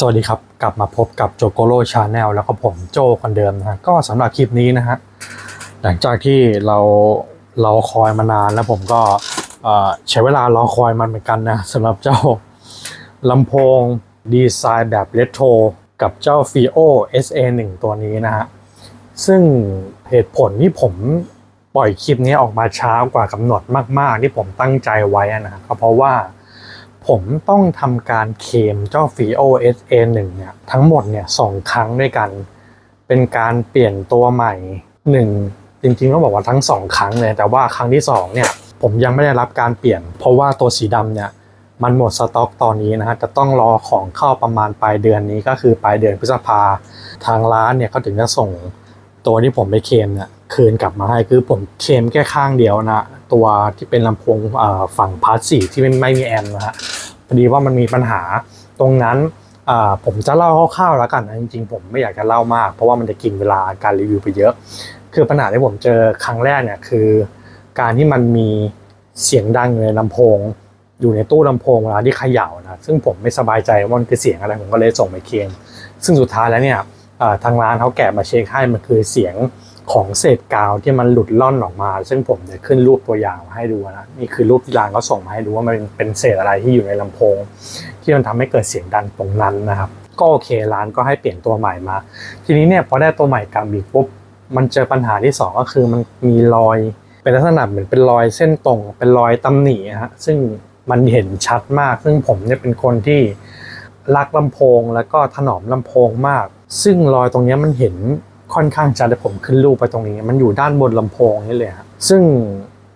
วัสดีครับกลับมาพบกับโจโกโร่ชาแนลแล้วก็ผมโจคนเดิมนะฮะก็สำหรับคลิปนี้นะฮะหลังจากที่เราคอยมานานแล้วผมก็ใช้เวลารอคอยมันเหมือนกันนะสำหรับเจ้าลำโพงดีไซน์แบบเรโทรกับเจ้า FiiO SA1 ตัวนี้นะฮะซึ่งเหตุผลที่ผมปล่อยคลิปนี้ออกมาช้ากว่ากำหนดมากๆที่ผมตั้งใจไว้นะก็เพราะว่าผมต้องทำการเคลมเจ้า FiiO SA1 เนี่ยทั้งหมดเนี่ย2ครั้งด้วยกันเป็นการเปลี่ยนตัวใหม่1จริงๆต้องบอกว่าทั้ง2ครั้งเลยแต่ว่าครั้งที่2เนี่ยผมยังไม่ได้รับการเปลี่ยนเพราะว่าตัวสีดำเนี่ยมันหมดสต็อกตอนนี้นะฮะจะต้องรอของเข้าประมาณปลายเดือนนี้ก็คือปลายเดือนพฤษภาทางร้านเนี่ยเขาถึงจะส่งตัวที่ผมไปเคลมเนี่ยคืนกลับมาให้คือผมเคลมแค่ข้างเดียวนะตัวที่เป็นลำโพงฝั่งพาสซีฟที่ไม่มีแอมป์นะฮะพอดีว่ามันมีปัญหาตรงนั้นผมจะเล่าคร่าวๆแล้วกันนะจริงๆผมไม่อยากจะเล่ามากเพราะว่ามันจะกินเวลาการรีวิวไปเยอะคือปัญหาที่ผมเจอครั้งแรกเนี่ยคือการที่มันมีเสียงดังในลำโพงอยู่ในตู้ลำโพงเวลาที่เขย่านะซึ่งผมไม่สบายใจว่ามันคือเสียงอะไรผมก็เลยส่งไปเคลมซึ่งสุดท้ายแล้วเนี่ยทางร้านเขาแกะมาเช็คให้มันคือเสียงของเศษกาวที่มันหลุดล่อนออกมาซึ่งผมจะขึ้นรูปตัวอย่างมาให้ดูนะนี่คือรูปที่ร้านเขาส่งมาให้ดูว่ามันเป็นเศษอะไรที่อยู่ในลำโพงที่มันทำให้เกิดเสียงดังตรงนั้นนะครับก็โอเคร้านก็ให้เปลี่ยนตัวใหม่มาทีนี้เนี่ยพอได้ตัวใหม่กลับอีกปุ๊บมันเจอปัญหาที่2ก็คือมันมีรอยเป็นลักษณะเหมือนเป็นรอยเส้นตรงเป็นรอยตำหนิฮะซึ่งมันเห็นชัดมากซึ่งผมเนี่ยเป็นคนที่รักลำโพงแล้วก็ถนอมลำโพงมากซึ่งรอยตรงนี้มันเห็นค่อนข้างชัดแต่ผมขึ้นรูปไปตรงนี้มันอยู่ด้านบนลำโพงนี่เลยฮะซึ่ง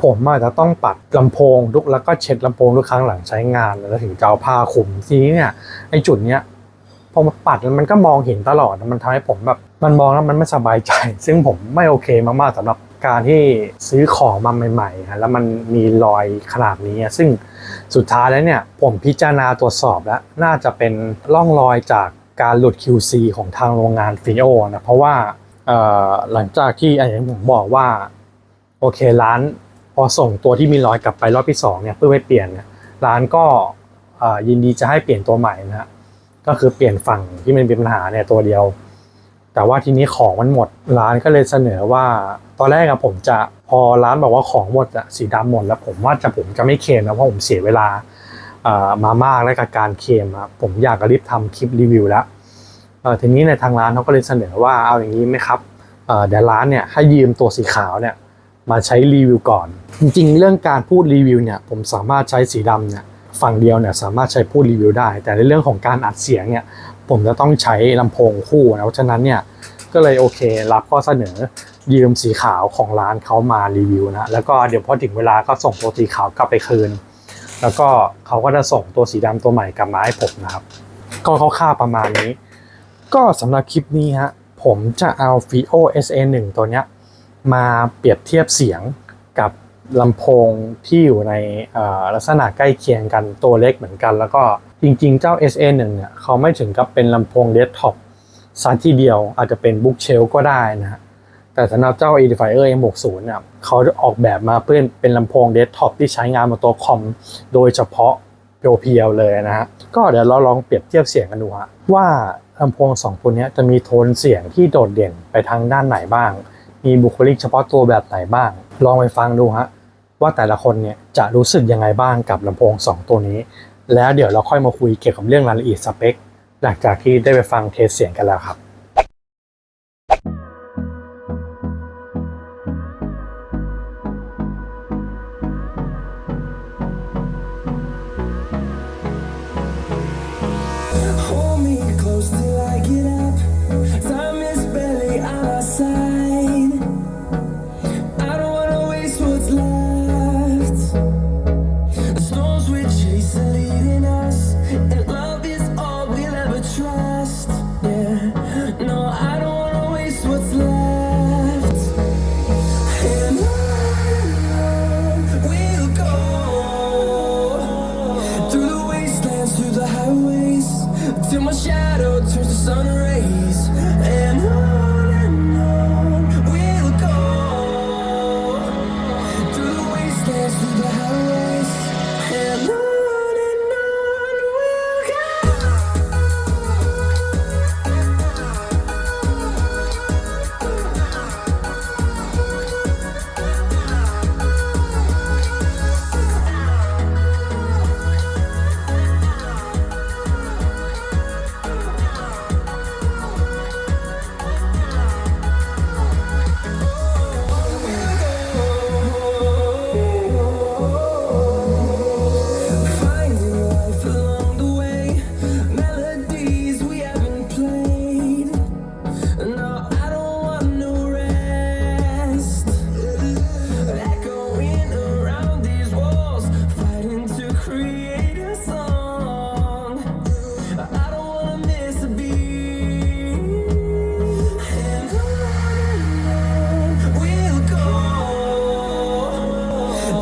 ผมอาจจะต้องปัดลำโพงทุกแล้วก็เช็ดลำโพงทุกครั้งหลังใช้งานแล้วถึงจะเอาผ้าคลุมทีนี้เนี่ยไอ้จุดเนี้ยพอมาปัดมันก็มองเห็นตลอดมันทำให้ผมแบบมันมองแล้วมันไม่สบายใจซึ่งผมไม่โอเคมากๆสำหรับการที่ซื้อของมาใหม่ๆแล้วมันมีรอยขนาดนี้ซึ่งสุดท้ายแล้วเนี่ยผมพิจารณาตรวจสอบแล้วน่าจะเป็นร่องรอยจากการหลุด QC ของทางโรงงาน FiiO นะเพราะว่าหลังจากที่อย่างที่ผมบอกว่าโอเคร้านพอส่งตัวที่มีรอยกลับไปรอบที่2เนี่ยเพื่อไปเปลี่ยนร้านก็ยินดีจะให้เปลี่ยนตัวใหม่นะฮะก็คือเปลี่ยนฝั่งที่มันมีปัญหาเนี่ยตัวเดียวแต่ว่าทีนี้ของมันหมดร้านก็เลยเสนอว่าตอนแรกผมจะพอร้านบอกว่าของหมดสีดำหมดแล้วผมจะไม่เคลมนะเพราะผมเสียเวลามามากแล้วกับการเคลมครับผมอยากจะรีบทำคลิปรีวิวแล้วทีนี้ในทางร้านเขาก็เลยเสนอว่าเอาอย่างนี้ไหมครับเดี๋ยวร้านเนี่ยให้ยืมตัวสีขาวเนี่ยมาใช้รีวิวก่อนจริงๆเรื่องการพูดรีวิวเนี่ยผมสามารถใช้สีดำเนี่ยฝั่งเดียวเนี่ยสามารถใช้พูดรีวิวได้แต่ในเรื่องของการอัดเสียงเนี่ยผมจะต้องใช้ลำโพงคู่นะเพราะฉะนั้นเนี่ยก็เลยโอเครับข้อเสนอยืมสีขาวของร้านเขามารีวิวนะแล้วก็เดี๋ยวพอถึงเวลาก็ส่งตัวสีขาวกลับไปคืนแล้วก็เขาก็จะส่งตัวสีดำตัวใหม่กลับมาให้ผมนะครับก็คร่าวๆประมาณนี้ก็สำหรับคลิปนี้ฮะผมจะเอา FiiO SA1 ตัวเนี้ยมาเปรียบเทียบเสียงกับลำโพงที่อยู่ในลักษณะใกล้เคียงกันตัวเล็กเหมือนกันแล้วก็จริงๆเจ้า SA1 เนี่ยเขาไม่ถึงกับเป็นลำโพงเดสก์ท็อปซะทีเดียวอาจจะเป็นบุ๊กเชลก็ได้นะฮะแต่สำหรับเจ้า Edifier M60 เนี่ยเขาออกแบบมาเพื่อเป็นลำโพงเดสก์ท็อปที่ใช้งานบนตัวคอมโดยเฉพาะเพียวๆเลยนะฮะก็เดี๋ยวเราลองเปรียบเทียบเสียงกันดูฮะว่าลำโพง2ตัวนี้จะมีโทนเสียงที่โดดเด่นไปทางด้านไหนบ้างมีบุคลิกเฉพาะตัวแบบไหนบ้างลองไปฟังดูฮะว่าแต่ละคนเนี่ยจะรู้สึกยังไงบ้างกับลำโพง2ตัวนี้แล้วเดี๋ยวเราค่อยมาคุยเกี่ยวกับเรื่องรายละเอียดสเปคหลังจากที่ได้ไปฟังเทสเสียงกันแล้วครับTill my shadow turns to sun rays, and on we'll go through the wastelands, through the highways, and on we'll go.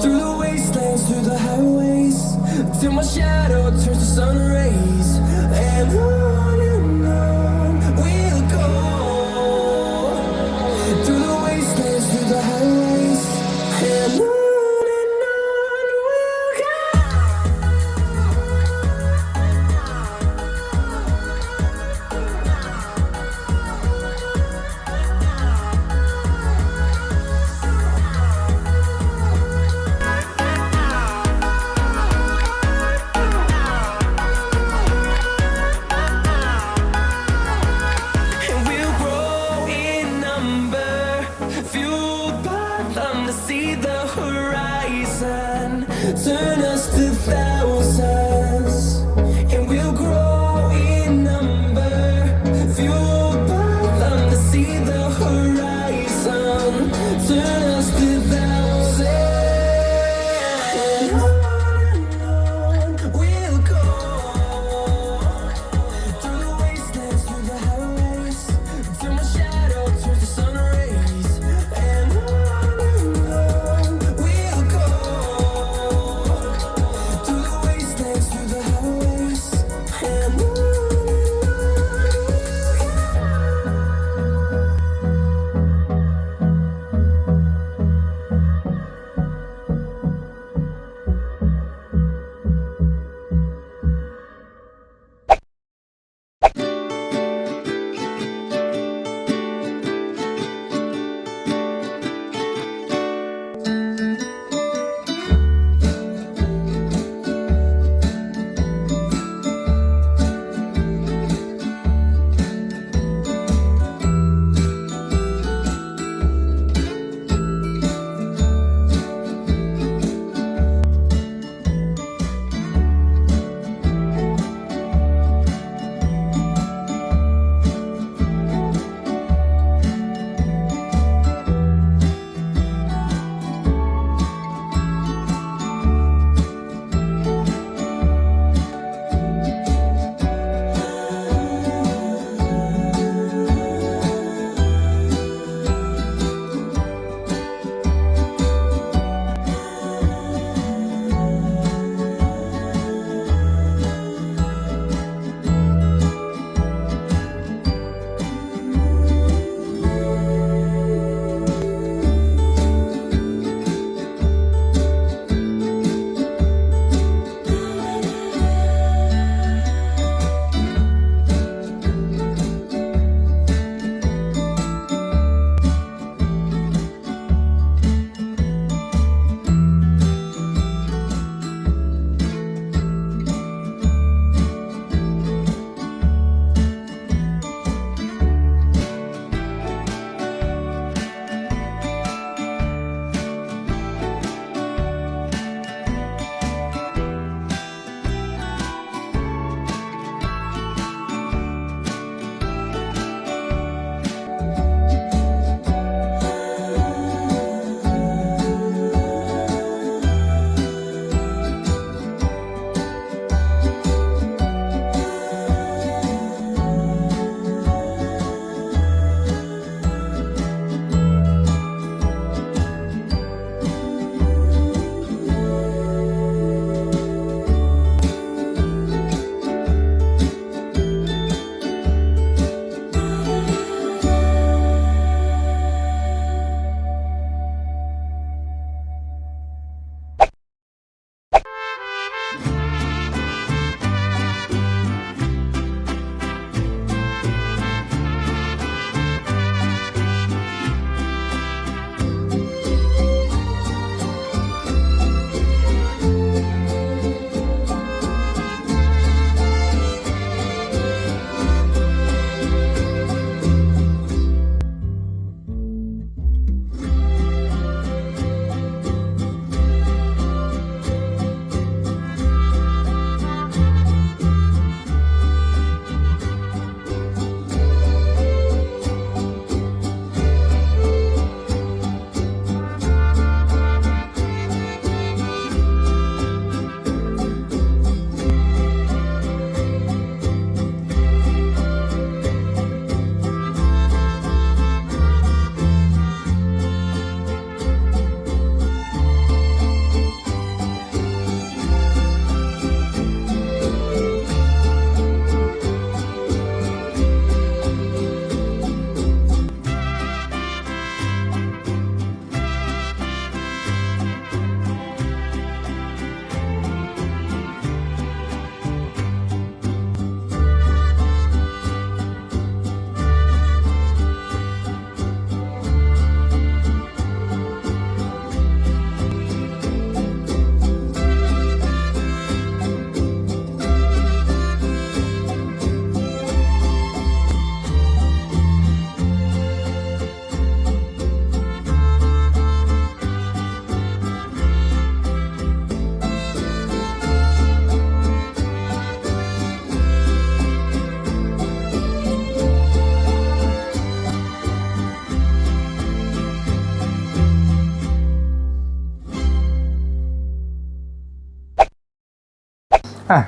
through the wastelands, through the highways, till my shadow turns to sun rays, and on we'll go. Through the wastelands, through the highways, and on we'll go. And we'll grow in number, fueled by them to see the horizon, turn us to thousands. And we'll grow in number, fueled by them to see the horizon, turn us to thousands. And on we'll go. Through the wastelands, through the highways, till my shadow turns to sun rays, and on we'll go. Through the wastelands,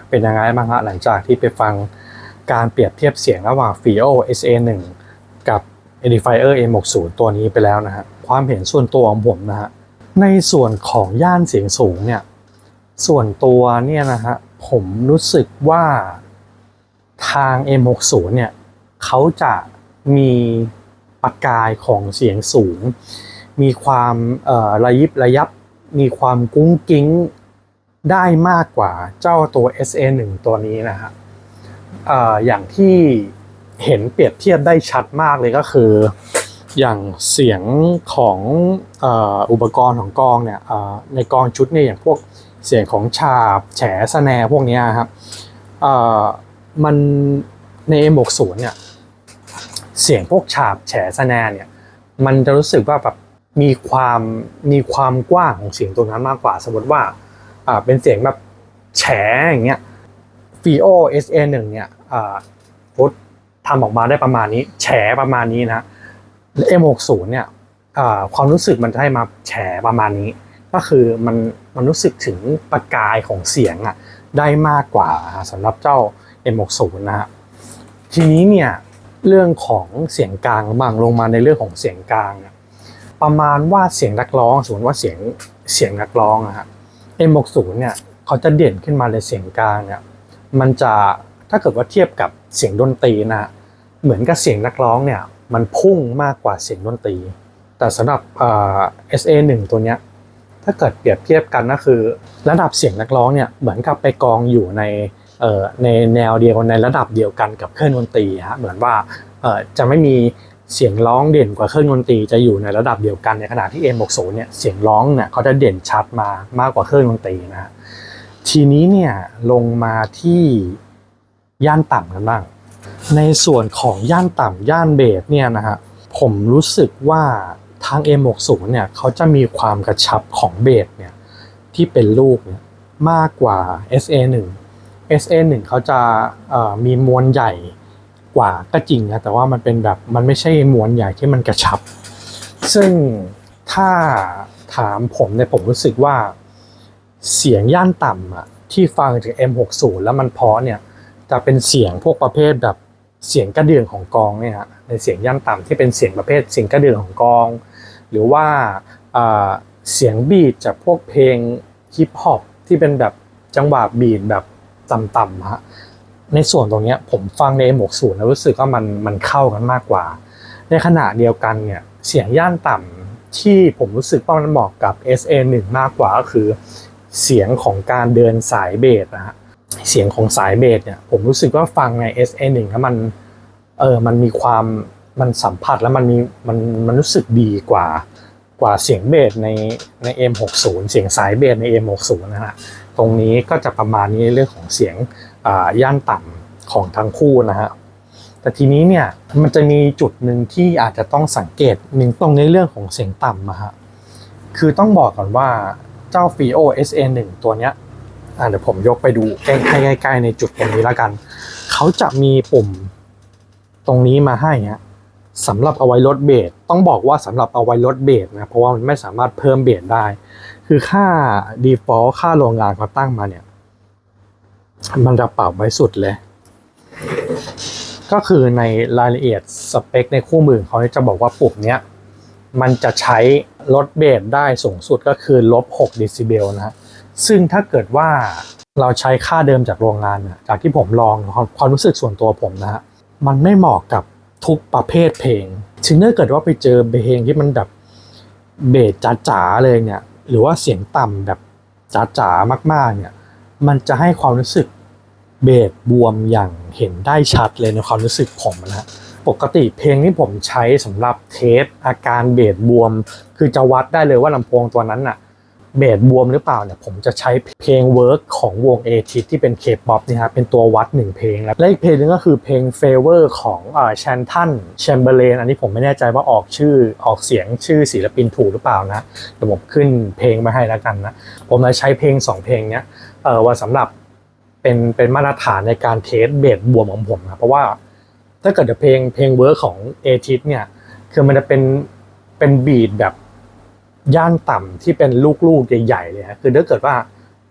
เป็นยังไงบ้างฮะหลังจากที่ไปฟังการเปรียบเทียบเสียงระหว่าง FiiO SA1 กับ Edifier M60 ตัวนี้ไปแล้วนะฮะความเห็นส่วนตัวของผมนะฮะในส่วนของย่านเสียงสูงเนี่ยส่วนตัวเนี่ยนะฮะผมรู้สึกว่าทาง M60 เนี่ยเขาจะมีประกายของเสียงสูงมีความระยิบระยับมีความกุ้งกิ้งได้มากกว่าเจ้าตัว SA1 ตัวนี้นะฮะอย่างที่เห็นเปรียบเทียบได้ชัดมากเลยก็คืออย่างเสียงของอุปกรณ์ของกลองเนี่ยในกลองชุดเนี่ยอย่างพวกเสียงของฉาบแฉสแนร์พวกนี้ครับมันใน M60 เนี่ยเสียงพวกฉาบแฉสแนร์เนี่ยมันจะรู้สึกว่าแบบมีความกว้างของเสียงตรงนั้นมากกว่าสมมติว่าเป็นเสียงแบบแฉอย่างเงี้ย FiiO SA1 เนี่ยพุททำออกมาได้ประมาณนี้แฉประมาณนี้นะและ M60 เนี่ยความรู้สึกมันจะให้มาแฉประมาณนี้ก็คือมันรู้สึกถึงประกายของเสียงได้มากกว่าสำหรับเจ้า M60 นะฮะทีนี้เนี่ยเรื่องของเสียงกลางบ้างลงมาในเรื่องของเสียงกลางประมาณว่าเสียงนักร้องสมมติว่าเสียงนักร้องนะฮะ M60 เนี่ยเขาจะเด่นขึ้นมาในเสียงกลางเนี่ยมันจะถ้าเกิดว่าเทียบกับเสียงดนตรีนะเหมือนกับเสียงนักร้องเนี่ยมันพุ่งมากกว่าเสียงดนตรีแต่สำหรับSA1 ตัวเนี้ยถ้าเกิดเปรียบเทียบกันก็คือระดับเสียงนักร้องเนี่ยเหมือนกับไปกองอยู่ในแนวเดียวในระดับเดียวกันกับเครื่องดนตรีฮะเหมือนว่าจะไม่มีเสียงร้องเด่นกว่าเครื่องดนตรีจะอยู่ในระดับเดียวกันในขณะที่ M60 เนี่ยเสียงร้องเนี่ยเขาจะเด่นชัดมากกว่าเครื่องดนตรีนะทีนี้เนี่ยลงมาที่ย่านต่ำกันบ้างในส่วนของย่านต่ำย่านเบสเนี่ยนะฮะผมรู้สึกว่าทาง M60 เนี่ยเขาจะมีความกระชับของเบสเนี่ยที่เป็นลูกเนี่ยมากกว่า SA1 SA1 เขาจะมีมวลใหญ่กว่าก็จริงนะแต่ว่ามันเป็นแบบมันไม่ใช่มวลใหญ่ที่มันกระชับซึ่งถ้าถามผมเนี่ยผมรู้สึกว่าเสียงย่านต่ำที่ฟังจาก M60 แล้วมันเพราะเนี่ยจะเป็นเสียงพวกประเภทแบบเสียงกระเดื่องของกลองเนี่ยฮะในเสียงย่านต่ำที่เป็นเสียงประเภทเสียงกระเดื่องของกลองหรือว่าเสียงบีทจากพวกเพลงฮิปฮอปที่เป็นแบบจังหวะบีทแบบต่ำๆฮะในส่วนตรงนี้ผมฟังใน M60 แล้วรู้สึกว่ามันเข้ากันมากกว่าในขณะเดียวกันเนี่ยเสียงย่านต่ำที่ผมรู้สึกว่ามันเหมาะกับ SA1 มากกว่าก็คือเสียงของการเดินสายเบสนะฮะเสียงของสายเบสเนี่ยผมรู้สึกว่าฟังใน SA1 แล้วมันมีความมันสัมผัสแล้วมันรู้สึกดีกว่าเสียงเบสใน M60 เสียงสายเบสใน M60 นะฮะตรงนี้ก็จะประมาณนี้เรื่องของเสียงย่านต่ำของทั้งคู่นะฮะแต่ทีนี้เนี่ยมันจะมีจุดหนึ่งที่อาจจะต้องสังเกตหนึ่งตรงในเรื่องของเสียงต่ำนะฮะคือต้องบอกก่อนว่าเจ้า FiiO SA1 ตัวเนี้ยเดี๋ยวผมยกไปดูใกล้ๆในจุดตรงนี้แล้วกันเขาจะมีปุ่มตรงนี้มาให้ฮะสำหรับเอาไว้ลดเบสต้องบอกว่าสำหรับเอาไว้ลดเบสนะเพราะว่ามันไม่สามารถเพิ่มเบสได้คือค่า default ค่าโรงงานเขาตั้งมาเนี่ยมันจะปรับไว้สุดเลยก็คือในรายละเอียดสเปคในคู่มือเขาจะบอกว่าปุ่มเนี้ยมันจะใช้ลดเบสได้สูงสุดก็คือ-6 เดซิเบลนะฮะซึ่งถ้าเกิดว่าเราใช้ค่าเดิมจากโรงงานจากที่ผมลองความรู้สึกส่วนตัวผมนะฮะมันไม่เหมาะกับทุกประเภทเพลงถึงถ้าเกิดว่าไปเจอเพลงที่มันแบบเบสจ๋าๆเลยเนี่ยหรือว่าเสียงต่ำแบบจ๋าๆมากๆเนี่ยมันจะให้ความรู้สึกเบสบวมอย่างเห็นได้ชัดเลยในความรู้สึกผมนะฮะปกติเพลงที่ผมใช้สำหรับเทสอาการเบสบวมคือจะวัดได้เลยว่าลำโพงตัวนั้นเบสบวมหรือเปล่าเนี่ยผมจะใช้เพลงเวิร์กของวง ATIS ที่เป็น K-pop นี่ฮะเป็นตัววัด1เพลงและอีกเพลงนึงก็คือเพลง Favor ของChanton Chamberlain อันนี้ผมไม่แน่ใจว่าออกเสียงชื่อศิลปินถูกหรือเปล่านะเดี๋ยวผมขึ้นเพลงมาให้แล้วกันนะผมจะใช้เพลง2เพลงเนี้ยว่าสำหรับเป็นมาตรฐานในการเทสเบสบวมของผมนะเพราะว่าถ้าเกิดเพลงเวิร์กของ ATIS เนี่ยคือมันจะเป็นบีทแบบย่านต่ำที่เป็นลูกๆใหญ่ๆเลยฮะคือถ้าเกิดว่า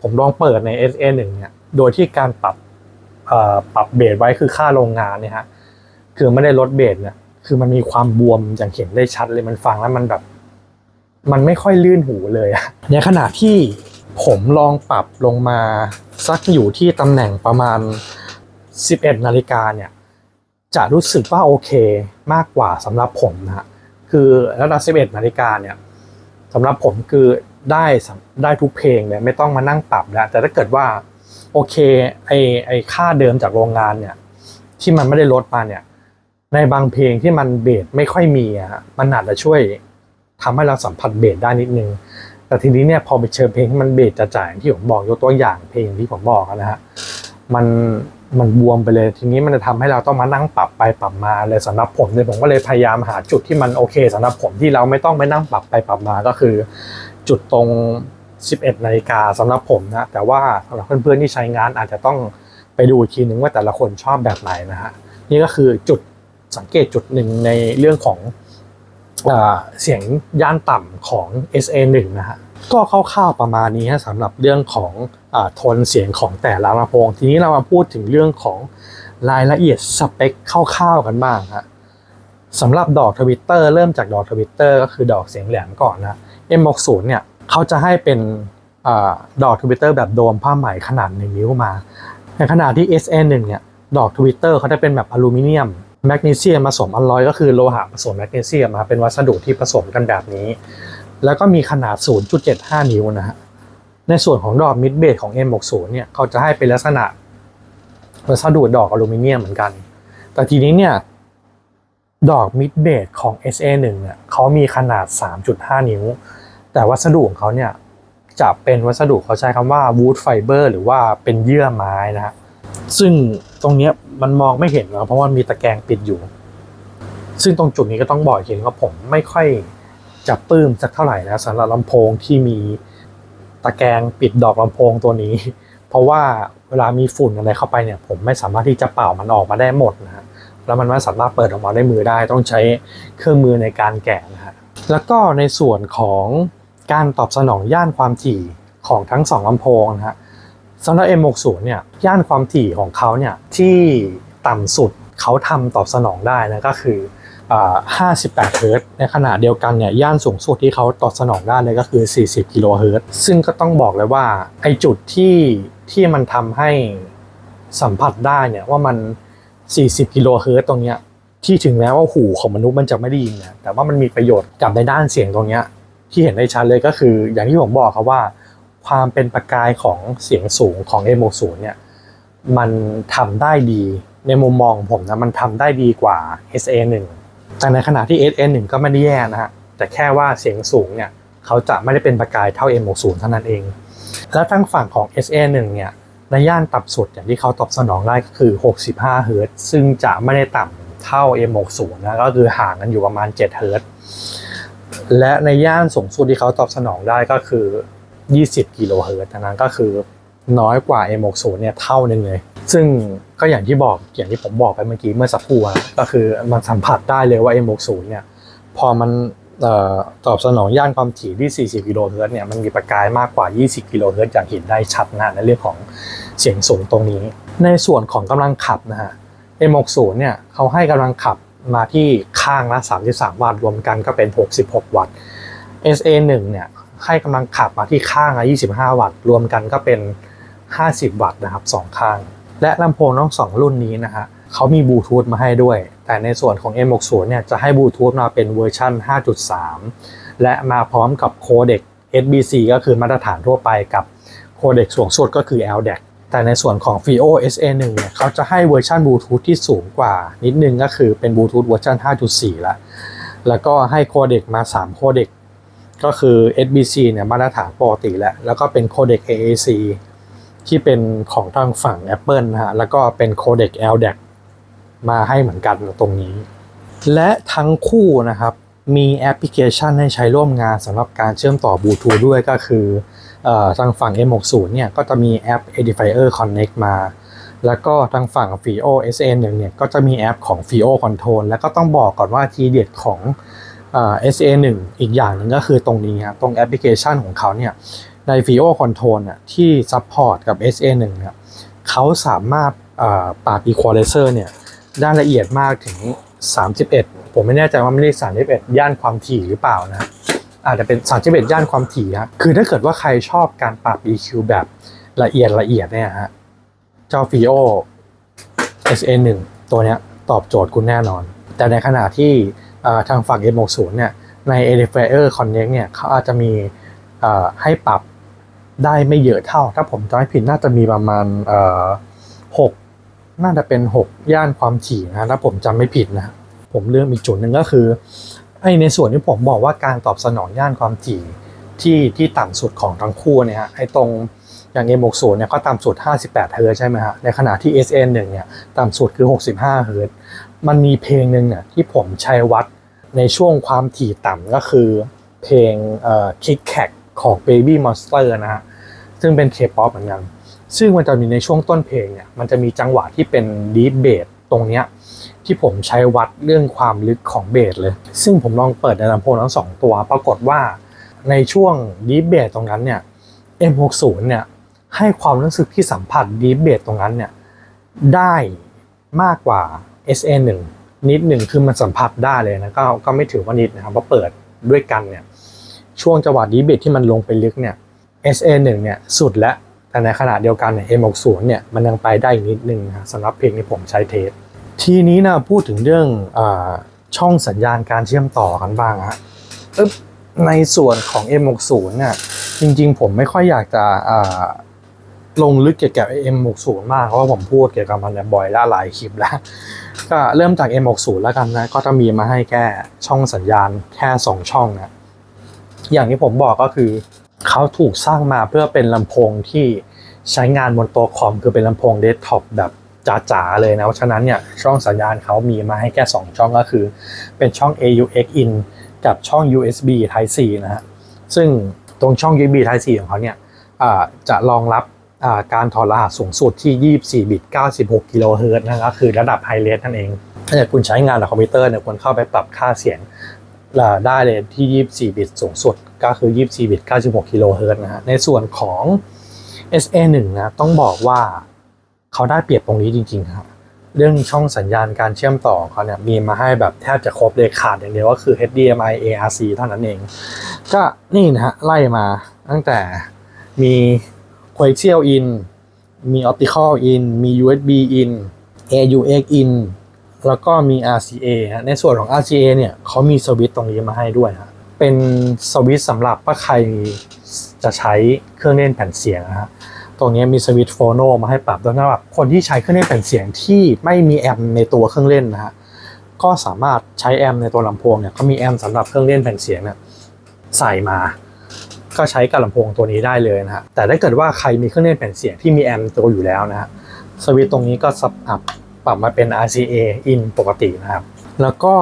ผมลองเปิดใน SA1 เนี่ยโดยที่การปรับเบสไว้คือค่าโรงงานเนี่ยฮะคือไม่ได้ลดเบสเนี่ยคือมันมีความบวมอย่างเห็นได้ชัดเลยมันฟังแล้วมันแบบมันไม่ค่อยลื่นหูเลยอะในขณะที่ผมลองปรับลงมาสักอยู่ที่ตำแหน่งประมาณ11 นาฬิกาเนี่ยจะรู้สึกว่าโอเคมากกว่าสำหรับผมนะฮะคือระดับ11 นาฬิกาเนี่ยสำหรับผมคือได้ทุกเพลงเลยไม่ต้องมานั่งปรับแล้วแต่ถ้าเกิดว่าโอเคไอค่าเดิมจากโรงงานเนี่ยที่มันไม่ได้ลดมาเนี่ยในบางเพลงที่มันเบสไม่ค่อยมีอะมันอาจจะช่วยทำให้เราสัมผัสเบสได้นิดนึงแต่ทีนี้เนี่ยพอไปเจอเพลงที่มันเบสจ๋าๆที่ผมบอกยกตัวอย่างเพลงที่ผมบอกนะฮะมันบวมไปเลยทีนี้มันจะทำให้เราต้องมานั่งปรับไปปรับมาเลยสำหรับผมเนี่ยผมก็เลยพยายามหาจุดที่มันโอเคสำหรับผมที่เราไม่ต้องไปนั่งปรับไปปรับมาก็คือจุดตรง11 นาฬิกาสำหรับผมนะแต่ว่าสำหรับเพื่อนๆที่ใช้งานอาจจะต้องไปดูอีกทีนึงว่าแต่ละคนชอบแบบไหนนะฮะนี่ก็คือจุดสังเกตจุดหนึ่งในเรื่องของเสียงย่านต่ำของ SA1 นะฮะก็คร่าวๆประมาณนี้สำหรับเรื่องของโทนเสียงของแต่ละลำโพงทีนี้เรามาพูดถึงเรื่องของรายละเอียดสเปคคร่าวๆกันบ้างฮะสำหรับดอกทวิตเตอร์เริ่มจากดอกทวิตเตอร์ก็คือดอกเสียงแหลมก่อนนะ M60 เนี่ยเขาจะให้เป็นดอกทวิตเตอร์แบบโดมผ้าไหมขนาด1 นิ้วมาในขณะที่ SA1 เนี่ยดอกทวิตเตอร์เขาจะเป็นแบบอลูมิเนียมแมกนีเซียมผสมอลลอยก็คือโลหะผสมแมกนีเซียมมาเป็นวัสดุที่ผสมกันแบบนี้แล้วก็มีขนาด 0.75 นิ้วนะฮะในส่วนของดอกมิดเบสของ M60 เนี่ยเขาจะให้เป็นลักษณะวัสดุดอกอลูมิเนียมเหมือนกันแต่ทีนี้เนี่ยดอกมิดเบสของ SA1 เนี่ยเขามีขนาด 3.5 นิ้วแต่วัสดุของเขาเนี่ยจะเป็นวัสดุเขาใช้คำว่า wood fiber หรือว่าเป็นเยื่อไม้นะฮะซึ่งตรงนี้มันมองไม่เห็นเพราะว่ามีตะแกรงปิดอยู่ซึ่งตรงจุดนี้ก็ต้องบอกอีกทีว่าผมไม่ค่อยจะปลื้มสักเท่าไหร่นะสำหรับลำโพงที่มีตะแกรงปิดดอกลำโพงตัวนี้เพราะว่าเวลามีฝุ่นอะไรเข้าไปเนี่ยผมไม่สามารถที่จะเป่ามันออกมาได้หมดนะฮะแล้วมันไม่สามารถเปิดออกมาได้มือได้ต้องใช้เครื่องมือในการแกะนะฮะแล้วก็ในส่วนของการตอบสนองย่านความถี่ของทั้ง2ลำโพงนะฮะสำหรับ M60 เนี่ยย่านความถี่ของเขาเนี่ยที่ต่ำสุดเขาทำตอบสนองได้นะก็คือ58 เฮิรตซ์ในขณะเดียวกันเนี่ยย่านสูงสุดที่เขาตอบสนองได้เลยก็คือ40 กิโลเฮิรตซ์ซึ่งก็ต้องบอกเลยว่าไอจุดที่มันทำให้สัมผัสได้เนี่ยว่ามัน40 กิโลเฮิรตซ์ตรงเนี้ยที่ถึงแม้ว่าหูของมนุษย์มันจะไม่ได้ยินนะแต่ว่ามันมีประโยชน์กับในด้านเสียงตรงเนี้ยที่เห็นได้ชัดเลยก็คืออย่างที่ผมบอกครับว่าความเป็นประกายของเสียงสูงของ M60 เนี่ยมันทำได้ดีในมุมมองของผมนะมันทำได้ดีกว่า SA1 แต่ในขณะที่ SA1 ก็ไม่ได้แย่นะฮะแต่แค่ว่าเสียงสูงเนี่ยเขาจะไม่ได้เป็นประกายเท่า M60 เท่านั้นเองและทั้งฝั่งของ SA1 เนี่ยในย่านต่ำสุดอย่างที่เขาตอบสนองได้ก็คือ65 เฮิรตซ์ซึ่งจะไม่ได้ต่ำเท่า M60 นะก็คือห่างกันอยู่ประมาณ7 เฮิรตซ์และในย่านสูงสุดที่เขาตอบสนองได้ก็คือ20 กิโลเฮิรตซ์นั้นก็คือน้อยกว่า M60 เนี่ยเท่านึงเลยซึ่งก็อย่างที่ผมบอกไปเมื่อกี้เมื่อสักครู่ก็คือมันสัมผัสได้เลยว่า M60 เนี่ยพอมันตอบสนองย่านความถี่ที่40 กิโลเฮิรตซ์เนี่ยมันมีประกายมากกว่า20 กิโลเฮิรตซ์อย่างเห็นได้ชัดนะในเรื่องของเสียงสูงตรงนี้ในส่วนของกำลังขับนะฮะ M60 เนี่ยเขาให้กำลังขับมาที่ข้างละ33 วัตต์รวมกันก็เป็น66 วัตต์ SA1 เนี่ยให้กำลังขับมาที่ข้างละ25 วัตต์รวมกันก็เป็น50 วัตต์นะครับ2ข้างและลำโพงทั้ง2รุ่นนี้นะฮะเขามีบลูทูธมาให้ด้วยแต่ในส่วนของ M60 เนี่ยจะให้บลูทูธมาเป็นเวอร์ชัน 5.3 และมาพร้อมกับโคเด็ก SBC ก็คือมาตรฐานทั่วไปกับโคเด็กสูงสุดก็คือ LDAC แต่ในส่วนของ FiiO SA1 เนี่ยเขาจะให้เวอร์ชันบลูทูธที่สูงกว่านิดนึงก็คือเป็นบลูทูธเวอร์ชัน 5.4 แล้วก็ให้โคเด็กมา3โคเด็กก็คือ SBC เนี่ยมาตรฐานปกติแล้วก็เป็นโคเด็ก AAC ที่เป็นของทางฝั่ง Apple นะฮะแล้วก็เป็นโคเด็ก LDAC มาให้เหมือนกันตรงนี้และทั้งคู่นะครับมีแอปพลิเคชันให้ใช้ร่วมงานสำหรับการเชื่อมต่อบลูทูธด้วยก็คือทางฝั่ง M60 เนี่ยก็จะมีแอป Edifier Connect มาแล้วก็ทางฝั่ง FiiO SA1 เนี่ยก็จะมีแอปของ FiiO Control แล้วก็ต้องบอกก่อนว่าทีเด็ดของSA1 อีกอย่างหนึ่งก็คือตรงนี้ครับตรงแอปพลิเคชันของเขาเนี่ย ใน VIO Control น่ะที่ support กับ SA1 เนี่ยเขาสามารถปรับ equalizer เนี่ยได้ละเอียดมากถึง31ผมไม่แน่ใจว่าไม่ได้31ย่านความถี่หรือเปล่านะอาจจะเป็น31ย่านความถี่ฮะคือถ้าเกิดว่าใครชอบการปรับ EQ แบบละเอียดเนี่ยฮะเจ้า VIO SA1 ตัวเนี้ยตอบโจทย์คุณแน่นอนแต่ในขณะที่ทางฝั่ง M60 เนี่ยใน Edifier Connect เนี่ยเขาอาจจะมีให้ปรับได้ไม่เยอะเท่าถ้าผมจำไม่ผิดน่าจะมีประมาณ6น่าจะเป็น6ย่านความถี่นะถ้าผมจำไม่ผิดนะผมเลือกอีกจุดหนึ่งก็คือในส่วนที่ผมบอกว่าการตอบสนองย่านความถี่ที่ต่ำสุดของทั้งคู่เนี่ยฮะตรงอย่าง M60 เนี่ยก็ต่ำสุด58เฮิร์ตซ์ใช่ไหมฮะในขณะที่ SN1 เนี่ยต่ำสุดคือ65เฮิร์ตซ์มันมีเพลงหนึ่งเนี่ยที่ผมใช้วัดในช่วงความถี่ต่ำก็คือเพลงKick Cack ของ Baby Monster นะฮะซึ่งเป็น K-pop เหมือนกันซึ่งมันจะมีในช่วงต้นเพลงเนี่ยมันจะมีจังหวะที่เป็น Deep Bass ตรงเนี้ยที่ผมใช้วัดเรื่องความลึกของเบสเลยซึ่งผมลองเปิดในลำโพงทั้ง2ตัวปรากฏว่าในช่วง Deep Bass ตรงนั้นเนี่ย M60 เนี่ยให้ความรู้สึกที่สัมผัส Deep Bass ตรงนั้นเนี่ยได้มากกว่า SA1 นิดหนึ่งคือมันสัมผัสได้เลยนะก็ไม่ถือว่านิดนะครับเพราะเปิดด้วยกันเนี่ยช่วงจังหวะ Deep Bass ที่มันลงไปลึกเนี่ย SA1 เนี่ยสุดแล้วแต่ในขณะเดียวกันเนี่ย M60 เนี่ยมันยังไปได้อีกนิดนึงนะสำหรับเพลงที่ผมใช้เทสทีนี้นะพูดถึงเรื่องช่องสัญญาณการเชื่อมต่อกันบ้างฮะในส่วนของ M60 เนี่ยจริงๆผมไม่ค่อยอยากจะลงลึกเกี่ยวกับ M60 มากเพราะว่าผมพูดเกี่ยวกับมันบ่อยหลายคลิปแล้วก็เริ่มจาก M60 แล้วกันนะก็จะมีมาให้แค่ช่องสัญญาณแค่2ช่องนะอย่างที่ผมบอกก็คือเขาถูกสร้างมาเพื่อเป็นลำโพงที่ใช้งานบนโต๊ะคอมคือเป็นลำโพงเดสก์ท็อปแบบจ๋าๆเลยนะเพราะฉะนั้นเนี่ยช่องสัญญาณเขามีมาให้แค่2ช่องก็คือเป็นช่อง AUX in กับช่อง USB Type C นะฮะซึ่งตรงช่อง USB Type C ของเขาเนี่ยจะรองรับการถอดรหัสสูงสุดที่24บิต96กิโลเฮิรตซ์นะครับคือระดับไฮเรสนั่นเองถ้าเกิดคุณใช้งานกับคอมพิวเตอร์เนี่ยควรเข้าไปปรับค่าเสียงได้เลยที่24บิตสูงสุดก็คือ24บิต96กิโลเฮิรตซ์นะฮะในส่วนของ SA1 นะต้องบอกว่าเขาได้เปรียบตรงนี้จริงๆครับเรื่องช่องสัญญาณการเชื่อมต่อเขาเนี่ยมีมาให้แบบแทบจะครบเลยขาดอย่างเดียวก็คือ HDMI ARC เท่านั้นเองก็นี่นะฮะไล่มาตั้งแต่มี Coaxial in มี Optical in มี USB in AUX in แล้วก็มี RCA ในส่วนของ RCA เนี่ยเขามีสวิตช์ตรงนี้มาให้ด้วยฮะเป็นสวิตช์สำหรับถ้าใครจะใช้เครื่องเล่นแผ่นเสียงนะฮะตรงนี้มีสวิตช์โฟโนมาให้ปรับด้วยสำหรับคนที่ใช้เครื่องเล่นแผ่นเสียงที่ไม่มีแอมป์ในตัวเครื่องเล่นนะฮะก็สามารถใช้แอมป์ในตัวลำโพงเนี่ยก็มีแอมป์สำหรับเครื่องเล่นแผ่นเสียงเนี่ยใส่มาก็ใช้กับลำโพงตัวนี้ได้เลยนะฮะแต่ถ้าเกิดว่าใครมีเครื่องเล่นแผ่นเสียงที่มีแอมป์ตัวอยู่แล้วนะฮะสวิตช์ตรงนี้ก็ปรับมาเป็น RCA in ปกตินะครับแล้วก็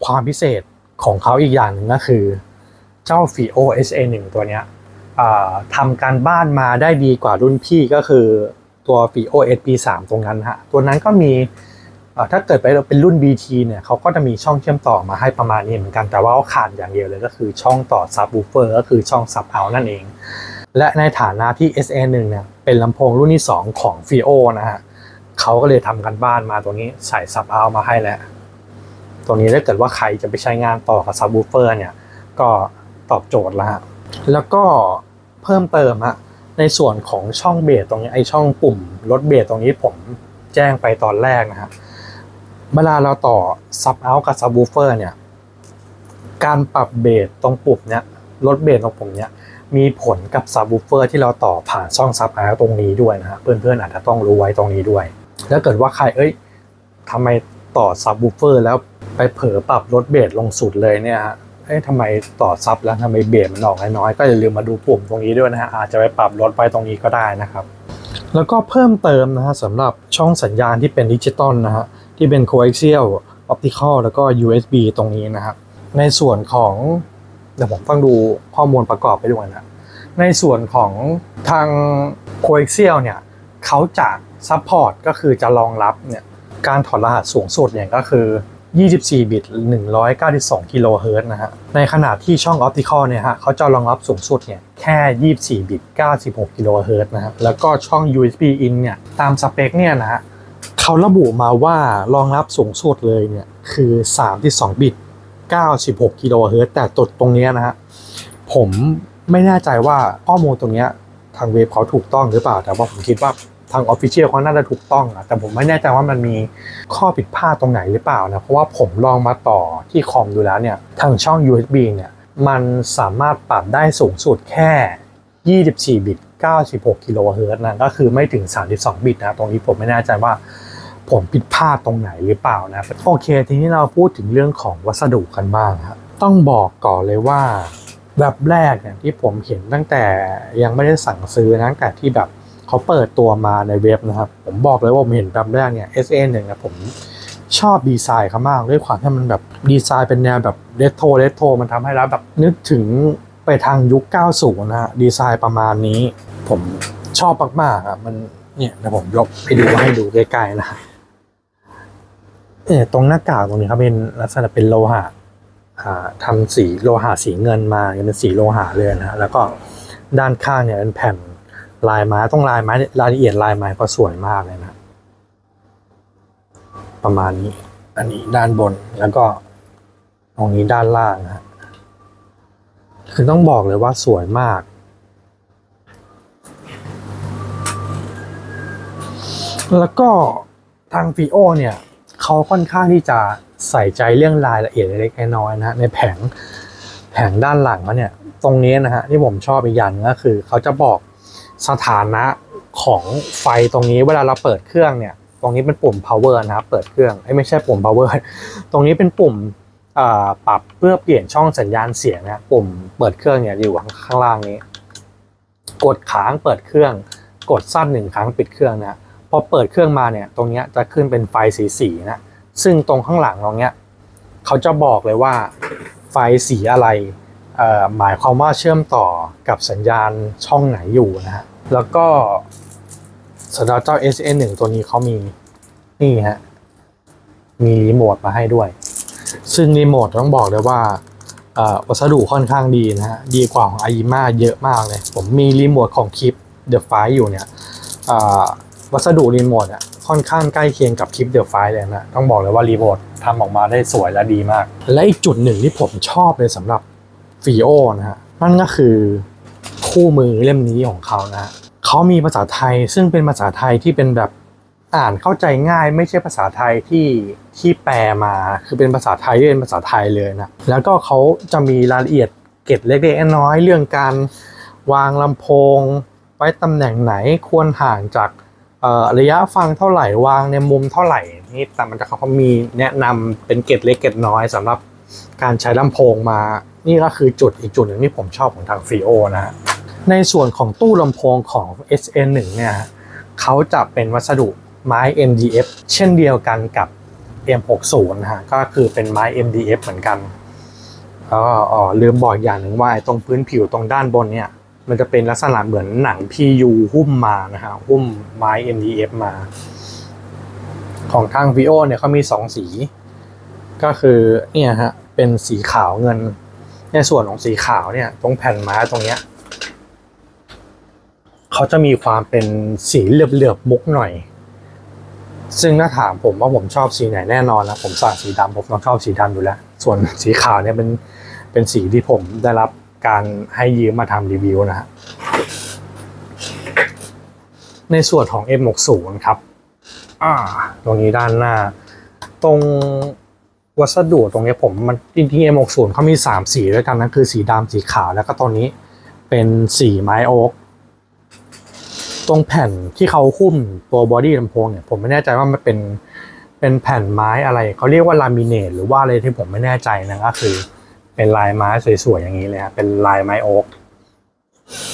ความพิเศษของเขาอีกอย่างหนึ่งก็คือเจ้า VIO SA1 ตัวเนี้ยทำการบ้านมาได้ดีกว่ารุ่นพี่ก็คือตัว VIO SP3 ตรงนั้นฮะตัวนั้นก็มีถ้าเกิดไปเป็นรุ่น BT เนี่ยเขาก็จะมีช่องเชื่อมต่อมาให้ประมาณนี้เหมือนกันแต่ว่าเขาขาดอย่างเดียวเลยก็คือช่องต่อ Subwoofer ก็คือช่อง Sub Out นั่นเองและในฐานะที่ SA1 เนี่ยเป็นลำโพงรุ่นที่2ของ VIO นะฮะเขาก็เลยทำกันบ้านมาตรงนี้ใส่ Sub Out มาให้แล้วตรงนี้ถ้าเกิดว่าใครจะไปใช้งานต่อกับ Subwoofer เนี่ยก็ตอบโจทย์แล้วฮะแล้วก็เพิ่มเติมฮะในส่วนของช่องเบสตรงนี้ช่องปุ่มลดเบสตรงนี้ผมแจ้งไปตอนแรกนะฮะเวลาเราต่อ Sub Out กับ Subwoofer เนี่ยการปรับเบสตรงปุ่มเนี้ยลดเบสตรงปุ่มเนี้ยมีผลกับ Subwoofer ที่เราต่อผ่านช่อง Sub Out ตรงนี้ด้วยนะฮะเพื่อนๆอาจจะต้องรู้ไว้ตรงนี้ด้วยถ้าเกิดว่าใครทำไมต่อ Subwoofer แล้วไปเผลอปรับลดเบสลงสุดเลยเนี่ยฮะทำไมต่อซับแล้วทำไมเบสมันออกน้อยๆก็อย่าลืมมาดูปุ่มตรงนี้ด้วยนะฮะอาจจะไปปรับลดไปตรงนี้ก็ได้นะครับแล้วก็เพิ่มเติมนะฮะสำหรับช่องสัญญาณที่เป็นดิจิตอลนะฮะที่เป็น Coaxial Optical แล้วก็ USB ตรงนี้นะครับในส่วนของเดี๋ยวผมต้องดูข้อมูลประกอบไปด้วยนะในส่วนของทาง Coaxial เนี่ยเขาจะ support ก็คือจะรองรับเนี่ยการถอดรหัสสูงสุดเนี่ยก็คือ 24 บิต 192 กิโลเฮิรตซ์นะฮะในขณะที่ช่อง Optical เนี่ยฮะเขาจะรองรับสูงสุดเนี่ยแค่ 24 บิต 96 กิโลเฮิรตซ์นะฮะแล้วก็ช่อง USB in เนี่ยตามสเปคเนี่ยนะฮะเขาระบุมาว่ารองรับสูงสุดเลยเนี่ยคือ 32 บิต 96 กิโลเฮิรตซ์แต่ตรงเนี้ยนะฮะผมไม่แน่ใจว่าข้อมูลตรงเนี้ยทางเว็บเขาถูกต้องหรือเปล่าแต่ว่าผมคิดว่าทาง Official เขาน่าจะถูกต้องอะแต่ผมไม่แน่ใจว่ามันมีข้อผิดพลาดตรงไหนหรือเปล่านะเพราะว่าผมลองมาต่อที่คอมดูแล้วเนี่ยทางช่อง USB เนี่ยมันสามารถปรับได้สูงสุดแค่ 24 บิต 96 กิโลเฮิรตซ์นะก็คือไม่ถึง 32 บิตนะตรงนี้ผมไม่แน่ใจว่าผมผิดพลาดตรงไหนหรือเปล่านะโอเคทีนี้เราพูดถึงเรื่องของวัสดุกันบ้างครับต้องบอกก่อนเลยว่าแบบแรกเนี่ยที่ผมเห็นตั้งแต่ยังไม่ได้สั่งซื้อนะตั้งแต่ที่แบบเขาเปิดตัวมาในเว็บนะครับผมบอกเลยว่าผมเห็นแบบแรกเนี่ย SA1 เนี่ยผมชอบดีไซน์เขามากด้วยความที่มันแบบดีไซน์เป็นแนวแบบเรโทรมันทำให้เราแบบนึกถึงไปทางยุค 90 นะฮะดีไซน์ประมาณนี้ผมชอบมากๆอ่ะมันเนี่ยเดี๋ยวผมยกให้ดูใกล้ๆนะตรงหน้ากากตรงนี้ครับเป็นลักษณะเป็นโลหะทำสีโลหะสีเงินมาเป็นสีโลหะเลยนะฮะแล้วก็ด้านข้างเนี่ยเป็นแผ่นลายไม้ต้องลายไม้รายละเอียดลายไม้ก็สวยมากเลยนะประมาณนี้อันนี้ด้านบนแล้วก็ตรงนี้ด้านล่างนะฮะคือต้องบอกเลยว่าสวยมากแล้วก็ทางฟีโอเนี่ยเขาค่อนข้างที่จะใส่ใจเรื่องรายละเอียดเล็กๆน้อยๆนะในแผงด้านหลังเขาเนี่ยตรงนี้นะฮะที่ผมชอบอีกอย่างก็คือเขาจะบอกสถานะของไฟตรงนี้เวลาเราเปิดเครื่องเนี่ยตรงนี้เป็นปุ่ม power นะครับเปิดเครื่องไม่ใช่ปุ่ม power ตรงนี้เป็นปุ่มปรับเพื่อเปลี่ยนช่องสัญญาณเสียงนะปุ่มเปิดเครื่องเนี่ยอยู่ข้างล่างนี้กดค้างเปิดเครื่องกดสั้น1 ครั้งปิดเครื่องนะพอเปิดเครื่องมาเนี่ยตรงนี้จะขึ้นเป็นไฟสีนะซึ่งตรงข้างหลังตรงเนี้ยเขาจะบอกเลยว่าไฟสีอะไรหมายความว่าเชื่อมต่อกับสัญญาณช่องไหนอยู่นะฮะแล้วก็สำหรับเจ้า SA1 ตัวนี้เขามีนี่ฮะมีรีโมทมาให้ด้วยซึ่งรีโมทต้องบอกเลยว่าวัสดุค่อนข้างดีนะฮะดีกว่าของ AIYIMA เยอะมากเลยผมมีรีโมทของคลิป The Fire อยู่เนี่ยวัสดุรีโมทอ่ะค่อนข้างใกล้เคียงกับคลิป The Fire เลยนะต้องบอกเลยว่ารีโมททำออกมาได้สวยและดีมากและอีกจุดหนึ่งที่ผมชอบเลยสำหรับฟีโอนะฮะนั่นก็คือคู่มือเล่มนี้ของเขานะฮะเขามีภาษาไทยซึ่งเป็นภาษาไทยที่เป็นแบบอ่านเข้าใจง่ายไม่ใช่ภาษาไทยที่แปลมาคือเป็นภาษาไทยที่เป็นภาษาไทยเลยนะแล้วก็เขาจะมีรายละเอียดเก็บเล็กๆน้อยๆเรื่องการวางลำโพงไว้ตำแหน่งไหนควรห่างจากระยะฟังเท่าไหร่วางในมุมเท่าไหร่นี่แต่มันจะเขามีแนะนำเป็นเกร็ดเล็กเกร็ดน้อยสำหรับการใช้ลำโพงมานี่ก็คืออีกจุดหนึ่งที่ผมชอบของทางฟีโอนะฮะในส่วนของตู้ลำโพงของ SA1 เนี่ยเขาจะเป็นวัสดุไม้ MDF เช่นเดียวกันกับ M60 นะฮะก็คือเป็นไม้ MDF เหมือนกันแล้วก็ลืมบอกอย่างหนึ่งว่าตรงพื้นผิวตรงด้านบนเนี่ยมันจะเป็นลักษณะเหมือนหนัง PU หุ้มมานะฮะหุ้มไม้ MDF มาของทาง VIO เนี่ยเขามี2สีก็คือเนี่ยฮะเป็นสีขาวเงินในส่วนของสีขาวเนี่ยตรงแผ่นไม้ตรงเนี้ยเขาจะมีความเป็นสีเหลือบๆมุกหน่อยซึ่งถ้าถามผมว่าผมชอบสีไหนแน่นอนนะผมใส่สีดำผมต้องชอบสีดำอยู่แล้วส่วนสีขาวเนี่ยเป็นสีที่ผมได้รับการให้ยืมมาทำรีวิวนะฮะในส่วนของ M60 ครับตรงนี้ด้านหน้าตรงวัสดุตรงนี้มันจริงๆ M60 เขามี3สีด้วยกันนะคือสีดำสีขาวแล้วก็ตรงนี้เป็นสีไม้โอ๊กตรงแผ่นที่เขาหุ้มตัวบอดี้ลำโพงเนี่ยผมไม่แน่ใจว่ามันเป็นแผ่นไม้อะไรเขาเรียกว่าลามิเนตหรือว่าอะไรที่ผมไม่แน่ใจนะก็คือเป็นลายไม้สวยๆอย่างนี้เลยครับเป็นลายไม้โอ๊ก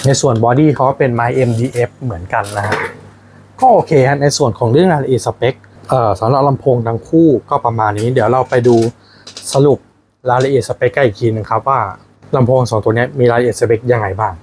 ในส่วนบอดี้เขาเป็นไม้ MDF เหมือนกันนะฮะก็โอเคฮะในส่วนของเรื่องรายละเอียดสเปคสำหรับลำโพงทั้งคู่ก็ประมาณนี้เดี๋ยวเราไปดูสรุปรายละเอียดสเปคกันอีกทีนึงครับว่าลำโพง2ตัวนี้มีรายละเอียดสเปคยังไงบ้าง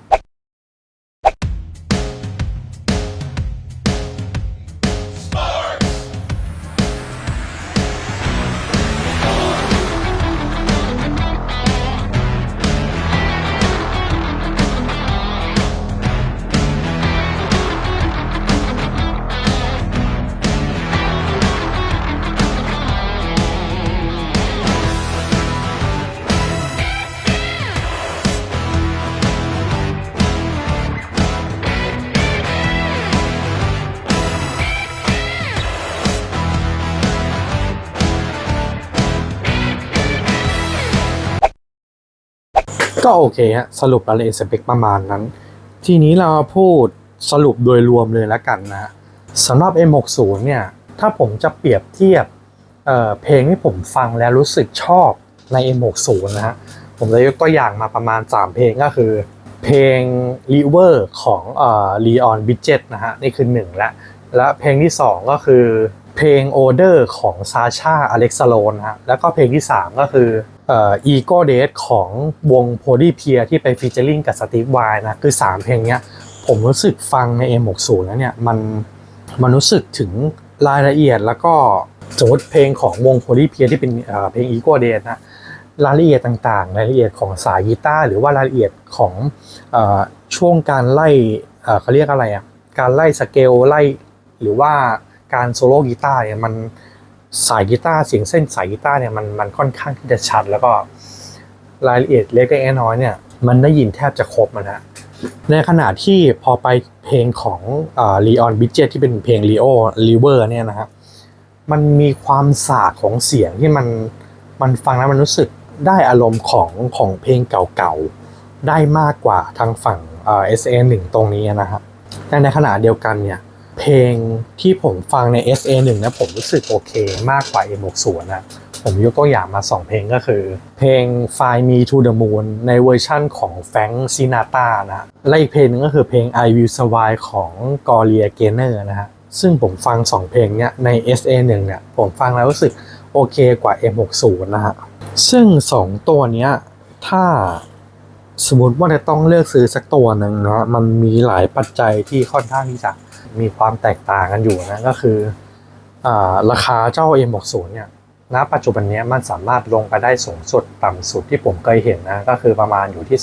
ก็โอเคฮะสรุปรายละเอียดสเปคประมาณนั้นทีนี้เราพูดสรุปโดยรวมเลยแล้วกันนะสำหรับ M60 เนี่ยถ้าผมจะเปรียบเทียบเพลงที่ผมฟังแล้วรู้สึกชอบใน M60 นะฮะผมจะยกตัวอย่างมาประมาณ3เพลงก็คือเพลง River ของLeon Bridges นะฮะนี่คือ1และเพลงที่2ก็คือเพลง Odor ของ Sasha Alexandrone นะฮะแล้วก็เพลงที่3ก็คือEgo Date ของวง Polypia ที่ไปฟีเจอริ่งกับ Steve Vai นะคือ3เพลงเนี้ยผมรู้สึกฟังใน M60 แล้วเนี่ยมันรู้สึกถึงรายละเอียดแล้วก็สมมติเพลงของวง Polypia ที่เป็นเพลง Ego Date นะรายละเอียดต่างๆรายละเอียดของสายกีตาร์หรือว่ารายละเอียดของช่วงการไล่เขาเรียกอะไรอ่ะการไล่สเกลไล่หรือว่าการโซโล่กีตาร์เนี่ยมันสายกีตาร์เสียงเส้นสายกีตาร์เนี่ยมันค่อนข้างที่จะชัดแล้วก็รายละเอียดเล็กๆน้อยๆเนี่ยมันได้ยินแทบจะครบนะในขณะที่พอไปเพลงของLeon Bridges ที่เป็นเพลง River เนี่ยนะครับมันมีความสากของเสียงที่มันฟังแล้วมันรู้สึกได้อารมณ์ของเพลงเก่าๆได้มากกว่าทางฝั่งSA1 ตรงนี้นะครับแต่ในขณะเดียวกันเนี่ยเพลงที่ผมฟังใน SA1 นะผมรู้สึกโอเคมากกว่า M60 นะผมยกตัวอย่างมา2เพลงก็คือเพลง Fly Me to the Moon ในเวอร์ชั่นของ Frank Sinatra นะและอีกเพลงนึงก็คือเพลง I Will Survive ของ Gloria Gaynor นะฮะซึ่งผมฟัง2เพลงเนี้ยใน SA1 เนี่ยผมฟังแล้วรู้สึกโอเคกว่า M60 นะฮะซึ่ง2ตัวเนี้ยถ้าสมมติว่าจะต้องเลือกซื้อสักตัวหนึ่งนะมันมีหลายปัจจัยที่ค่อนข้างที่จะมีความแตกต่างกันอยู่นะก็คือราคาเจ้า M60 เนี่ยณปัจจุบันนี้มันสามารถลงไปได้สูงสุดต่ำสุดที่ผมเคยเห็นนะก็คือประมาณอยู่ที่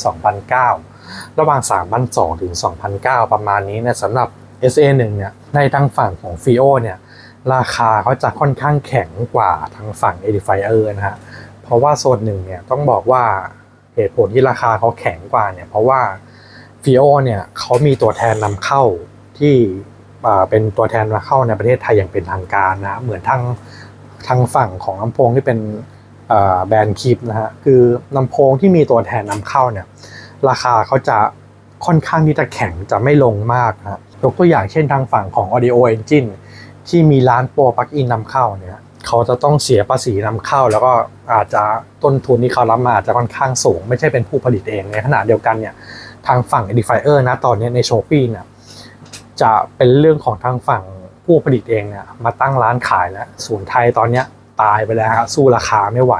2,900 ระหว่าง 3,200 ถึง 2,900 ประมาณนี้เนี่ยสำหรับ SA1 เนี่ยในทางฝั่งของ FiO เนี่ยราคาเขาจะค่อนข้างแข็งกว่าทางฝั่ง Edifier นะฮะเพราะว่าโซนหนึ่งเนี่ยต้องบอกว่าเหตุผลที่ราคาเขาแข็งกว่าเนี่ยเพราะว่า FiO เนี่ยเขามีตัวแทนนำเข้าที่เป็นตัวแทนนำเข้าในประเทศไทยอย่างเป็นทางการนะเหมือนทางฝั่งของลำโพงที่เป็นแบรนด์คิปนะฮะคือลำโพงที่มีตัวแทนนำเข้าเนี่ยราคาเขาจะค่อนข้างที่จะแข็งจะไม่ลงมากนะยกตัวอย่างเช่นทางฝั่งของ Audio Engine ที่มีร้านโปรปลั๊กอินนำเข้าเนี่ยเขาจะต้องเสียภาษีนำเข้าแล้วก็อาจจะต้นทุนที่เขารับมาอาจจะค่อนข้างสูงไม่ใช่เป็นผู้ผลิตเองในขณะเดียวกันเนี่ยทางฝั่ง Edifier นะตอนนี้ใน Shopee เนี่ยจะเป็นเรื่องของทางฝั่งผู้ผลิตเองเนี่ยมาตั้งร้านขายแล้วศูนย์ไทยตอนนี้ตายไปแล้วสู้ราคาไม่ไหว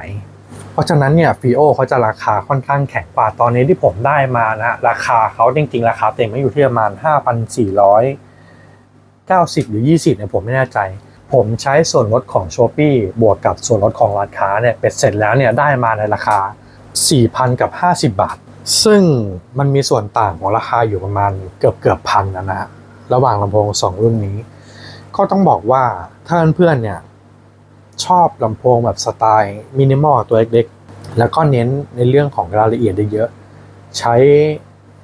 เพราะฉะนั้นเนี่ย FiO เขาจะราคาค่อนข้างแข็งกว่าตอนนี้ที่ผมได้มานะราคาเขาจริงๆราคาเต็มไม่อยู่ที่ประมาณ 5,490 หรือ 20เนี่ยผมไม่แน่ใจผมใช้ส่วนลดของ Shopee บวกกับส่วนลดของร้านค้าเนี่ยเป็ดเสร็จแล้วเนี่ยได้มาในราคา 4,000 กับ 50 บาทซึ่งมันมีส่วนต่างของราคาอยู่ประมาณเกือบพันนะฮะระหว่างลำโพง2รุ่นนี้ก็ต้องบอกว่าถ้าเพื่อนๆเนี่ยชอบลำโพงแบบสไตล์มินิมอลตัวเล็กๆแล้วก็เน้นในเรื่องของรายละเอียดเยอะๆใช้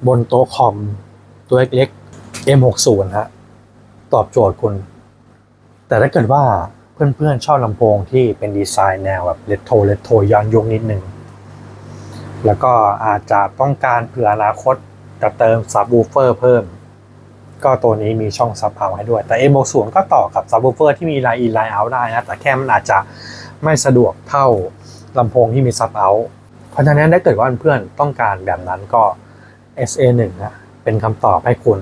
บนโต๊ะคอมตัวเล็กๆ M60 ฮะตอบโจทย์คุณแต่ถ้าเกิดว่าเพื่อนๆชอบลำโพงที่เป็นดีไซน์แนวแบบเรโทรย้อนยุคนิดนึงแล้วก็อาจจะต้องการเผื่ออนาคตจะเติมซับวูฟเฟอร์เพิ่มก็ตัวนี้มีช่องซับเอาให้ด้วยแต่ M60 ก็ต่อกับซับวูฟเฟอร์ที่มีไลน์อินไลน์เอาท์ได้นะแต่แค่มันอาจจะไม่สะดวกเท่าลำโพงที่มีซับเอาท์เพราะฉะนั้นถ้าเกิดว่าเพื่อนต้องการแบบนั้นก็ SA1 นะเป็นคำตอบให้คุณ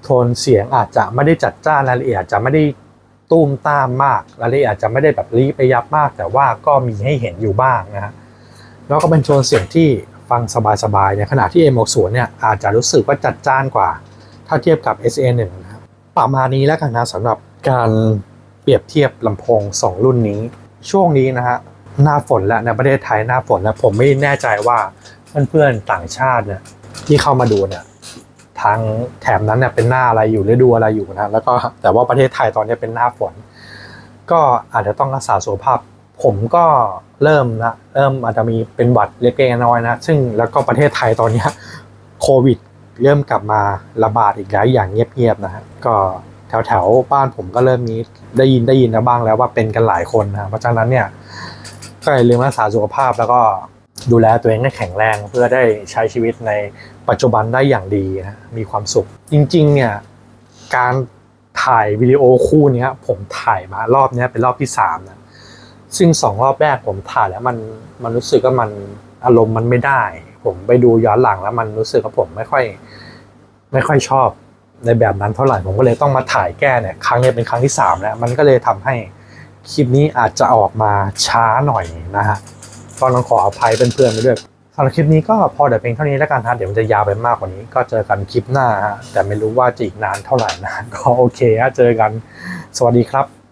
โทนเสียงอาจจะไม่ได้จัดจ้านรายละเอียดอาจจะไม่ได้ตุ้มตามมากรายละเอียดอาจจะไม่ได้แบบรีบไปยับมากแต่ว่าก็มีให้เห็นอยู่บ้างนะฮะแล้วก็เป็นโทนเสียงที่ฟังสบายๆในขณะที่ M60 เนี่ยอาจจะรู้สึกว่าจัดจ้านกว่าถ้าเทียบกับ SA1 นะครับประมาณนี้แล้วกันนะสำหรับการเปรียบเทียบลำโพง2รุ่นนี้ช่วงนี้นะฮะหน้าฝนแล้วในประเทศไทยหน้าฝนแล้วผมไม่แน่ใจว่าเพื่อนๆต่างชาติเนี่ยที่เข้ามาดูเนี่ยทางแถบนั้นเนี่ยเป็นหน้าอะไรอยู่ฤดูอะไรอยู่นะแล้วก็แต่ว่าประเทศไทยตอนนี้เป็นหน้าฝนก็อาจจะต้องรักษาสุขภาพผมก็เริ่มอาจจะมีเป็นหวัดเล็กๆน้อยๆนะซึ่งแล้วก็ประเทศไทยตอนนี้โควิดเริ่มกลับมาระบาดอีกแล้วอย่างเงียบๆนะฮะก็แถวบ้านผมก็เริ่มมีได้ยินนะบ้างแล้วว่าเป็นกันหลายคนนะเพราะฉะนั้นเนี่ยก็อย่าลืมรักษาสุขภาพแล้วก็ ดูแลตัวเองให้แข็งแรงเพื่อได้ใช้ชีวิตในปัจจุบันได้อย่างดีนะมีความสุขจริงๆเนี่ยการถ่ายวิดีโอคู่นี้ผมถ่ายมารอบนี้เป็นรอบที่3นะซึ่ง2รอบแรกผมถ่ายแล้วมันรู้สึกว่ามันอารมณ์มันไม่ได้ผมไปดูย้อนหลังแล้วมันรู้สึกว่าผมไม่ค่อยชอบในแบบนั้นเท่าไหร่ผมก็เลยต้องมาถ่ายแก้เนี่ยครั้งนี้เป็นครั้งที่3แล้วมันก็เลยทำให้คลิปนี้อาจจะออกมาช้าหน่อยนะฮะก็ต้องขออภัยเพื่อนๆไปด้วยสำหรับคลิปนี้ก็พอแต่เพียงเท่านี้แล้วกันฮะเดี๋ยวมันจะยาวไปมากกว่านี้ก็เจอกันคลิปหน้าฮะแต่ไม่รู้ว่าจะอีกนานเท่าไหร่นะก็โอเคฮะเจอกันสวัสดีครับ